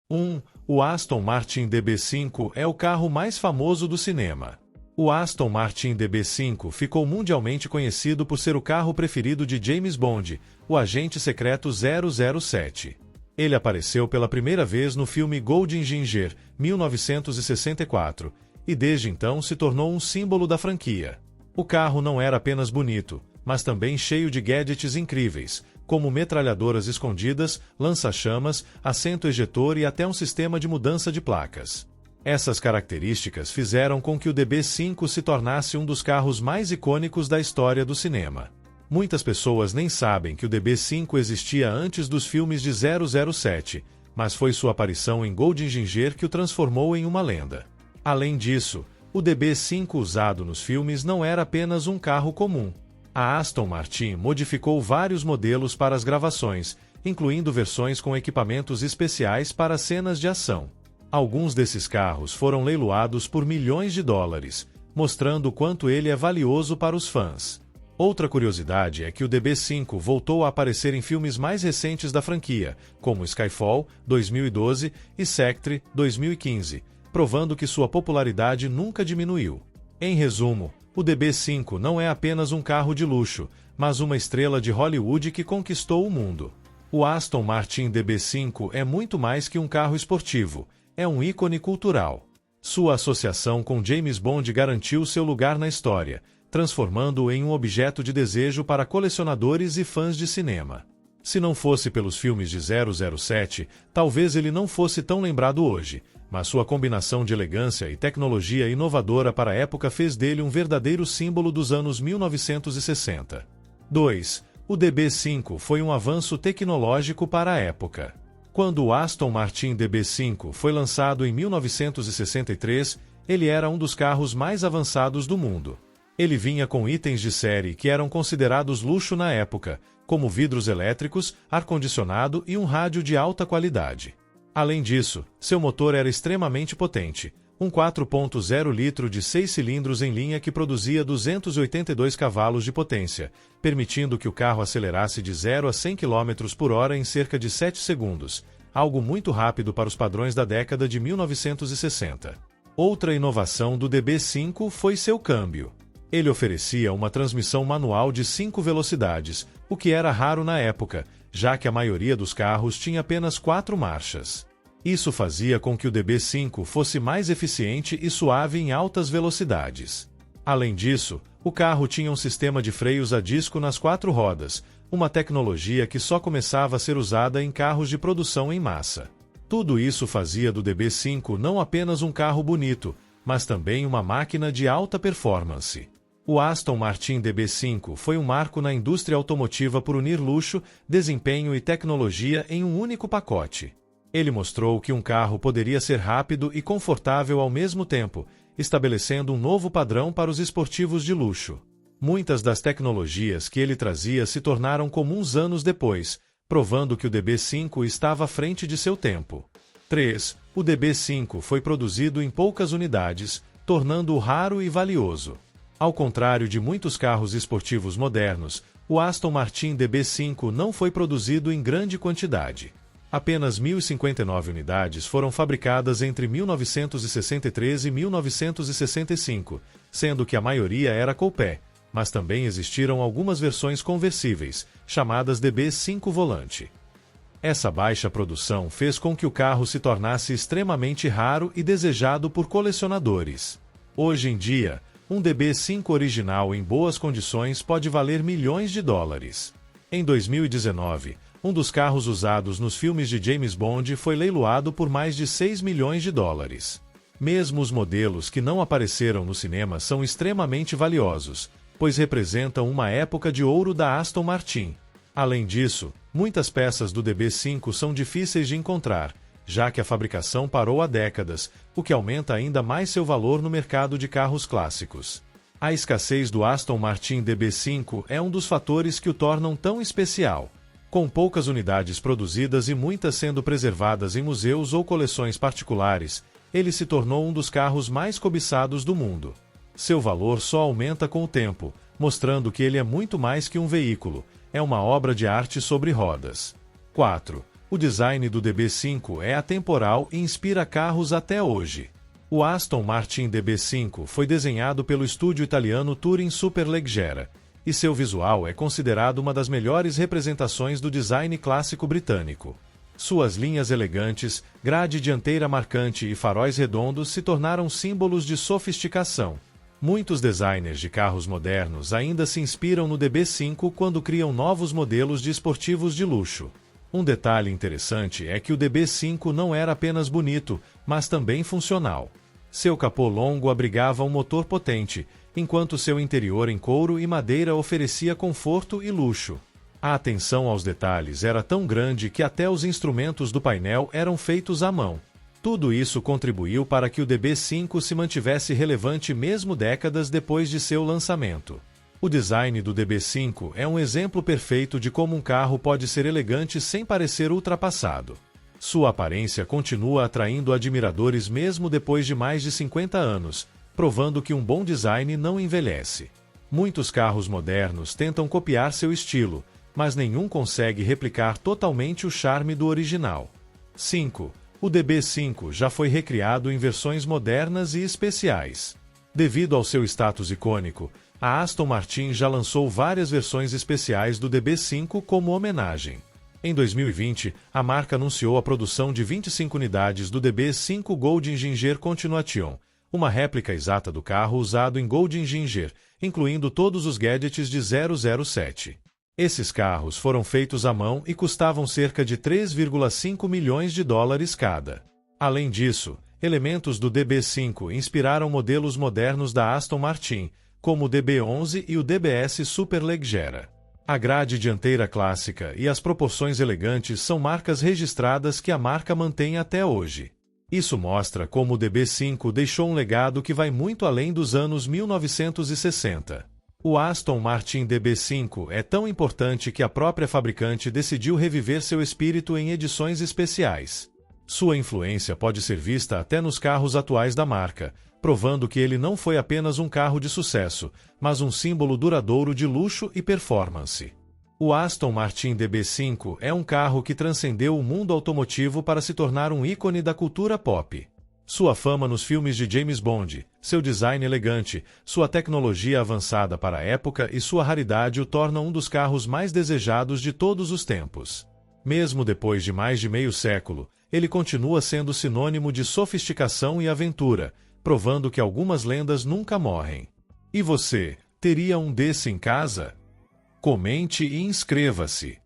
1. O Aston Martin DB5 é o carro mais famoso do cinema. O Aston Martin DB5 ficou mundialmente conhecido por ser o carro preferido de James Bond, o agente secreto 007. Ele apareceu pela primeira vez no filme Golden Ginger, 1964, e desde então se tornou um símbolo da franquia. O carro não era apenas bonito, mas também cheio de gadgets incríveis, como metralhadoras escondidas, lança-chamas, assento ejetor e até um sistema de mudança de placas. Essas características fizeram com que o DB5 se tornasse um dos carros mais icônicos da história do cinema. Muitas pessoas nem sabem que o DB5 existia antes dos filmes de 007, mas foi sua aparição em Golden Ginger que o transformou em uma lenda. Além disso, o DB5 usado nos filmes não era apenas um carro comum. A Aston Martin modificou vários modelos para as gravações, incluindo versões com equipamentos especiais para cenas de ação. Alguns desses carros foram leiloados por milhões de dólares, mostrando o quanto ele é valioso para os fãs. Outra curiosidade é que o DB5 voltou a aparecer em filmes mais recentes da franquia, como Skyfall, 2012, e Spectre, 2015, provando que sua popularidade nunca diminuiu. Em resumo, o DB5 não é apenas um carro de luxo, mas uma estrela de Hollywood que conquistou o mundo. O Aston Martin DB5 é muito mais que um carro esportivo, é um ícone cultural. Sua associação com James Bond garantiu seu lugar na história, transformando-o em um objeto de desejo para colecionadores e fãs de cinema. Se não fosse pelos filmes de 007, talvez ele não fosse tão lembrado hoje, mas sua combinação de elegância e tecnologia inovadora para a época fez dele um verdadeiro símbolo dos anos 1960. 2. O DB5 foi um avanço tecnológico para a época. Quando o Aston Martin DB5 foi lançado em 1963, ele era um dos carros mais avançados do mundo. Ele vinha com itens de série que eram considerados luxo na época, como vidros elétricos, ar-condicionado e um rádio de alta qualidade. Além disso, seu motor era extremamente potente, um 4.0 litro de 6 cilindros em linha que produzia 282 cavalos de potência, permitindo que o carro acelerasse de 0 a 100 km por hora em cerca de 7 segundos, algo muito rápido para os padrões da década de 1960. Outra inovação do DB5 foi seu câmbio. Ele oferecia uma transmissão manual de 5 velocidades, o que era raro na época, já que a maioria dos carros tinha apenas 4 marchas. Isso fazia com que o DB5 fosse mais eficiente e suave em altas velocidades. Além disso, o carro tinha um sistema de freios a disco nas 4 rodas, uma tecnologia que só começava a ser usada em carros de produção em massa. Tudo isso fazia do DB5 não apenas um carro bonito, mas também uma máquina de alta performance. O Aston Martin DB5 foi um marco na indústria automotiva por unir luxo, desempenho e tecnologia em um único pacote. Ele mostrou que um carro poderia ser rápido e confortável ao mesmo tempo, estabelecendo um novo padrão para os esportivos de luxo. Muitas das tecnologias que ele trazia se tornaram comuns anos depois, provando que o DB5 estava à frente de seu tempo. 3. O DB5 foi produzido em poucas unidades, tornando-o raro e valioso. Ao contrário de muitos carros esportivos modernos, o Aston Martin DB5 não foi produzido em grande quantidade. Apenas 1.059 unidades foram fabricadas entre 1963 e 1965, sendo que a maioria era coupé, mas também existiram algumas versões conversíveis, chamadas DB5 Volante. Essa baixa produção fez com que o carro se tornasse extremamente raro e desejado por colecionadores. Hoje em dia, um DB5 original em boas condições pode valer milhões de dólares. Em 2019, um dos carros usados nos filmes de James Bond foi leiloado por mais de 6 milhões de dólares. Mesmo os modelos que não apareceram no cinema são extremamente valiosos, pois representam uma época de ouro da Aston Martin. Além disso, muitas peças do DB5 são difíceis de encontrar, já que a fabricação parou há décadas, o que aumenta ainda mais seu valor no mercado de carros clássicos. A escassez do Aston Martin DB5 é um dos fatores que o tornam tão especial. Com poucas unidades produzidas e muitas sendo preservadas em museus ou coleções particulares, ele se tornou um dos carros mais cobiçados do mundo. Seu valor só aumenta com o tempo, mostrando que ele é muito mais que um veículo, é uma obra de arte sobre rodas. 4. O design do DB5 é atemporal e inspira carros até hoje. O Aston Martin DB5 foi desenhado pelo estúdio italiano Touring Superleggera, e seu visual é considerado uma das melhores representações do design clássico britânico. Suas linhas elegantes, grade dianteira marcante e faróis redondos se tornaram símbolos de sofisticação. Muitos designers de carros modernos ainda se inspiram no DB5 quando criam novos modelos de esportivos de luxo. Um detalhe interessante é que o DB5 não era apenas bonito, mas também funcional. Seu capô longo abrigava um motor potente, enquanto seu interior em couro e madeira oferecia conforto e luxo. A atenção aos detalhes era tão grande que até os instrumentos do painel eram feitos à mão. Tudo isso contribuiu para que o DB5 se mantivesse relevante mesmo décadas depois de seu lançamento. O design do DB5 é um exemplo perfeito de como um carro pode ser elegante sem parecer ultrapassado. Sua aparência continua atraindo admiradores mesmo depois de mais de 50 anos, provando que um bom design não envelhece. Muitos carros modernos tentam copiar seu estilo, mas nenhum consegue replicar totalmente o charme do original. 5. O DB5 já foi recriado em versões modernas e especiais. Devido ao seu status icônico, a Aston Martin já lançou várias versões especiais do DB5 como homenagem. Em 2020, a marca anunciou a produção de 25 unidades do DB5 Golden Ginger Continuation, uma réplica exata do carro usado em Golden Ginger, incluindo todos os gadgets de 007. Esses carros foram feitos à mão e custavam cerca de 3,5 milhões de dólares cada. Além disso, elementos do DB5 inspiraram modelos modernos da Aston Martin, como o DB11 e o DBS Superleggera. A grade dianteira clássica e as proporções elegantes são marcas registradas que a marca mantém até hoje. Isso mostra como o DB5 deixou um legado que vai muito além dos anos 1960. O Aston Martin DB5 é tão importante que a própria fabricante decidiu reviver seu espírito em edições especiais. Sua influência pode ser vista até nos carros atuais da marca, provando que ele não foi apenas um carro de sucesso, mas um símbolo duradouro de luxo e performance. O Aston Martin DB5 é um carro que transcendeu o mundo automotivo para se tornar um ícone da cultura pop. Sua fama nos filmes de James Bond, seu design elegante, sua tecnologia avançada para a época e sua raridade o tornam um dos carros mais desejados de todos os tempos. Mesmo depois de mais de meio século, ele continua sendo sinônimo de sofisticação e aventura, provando que algumas lendas nunca morrem. E você, teria um desse em casa? Comente e inscreva-se!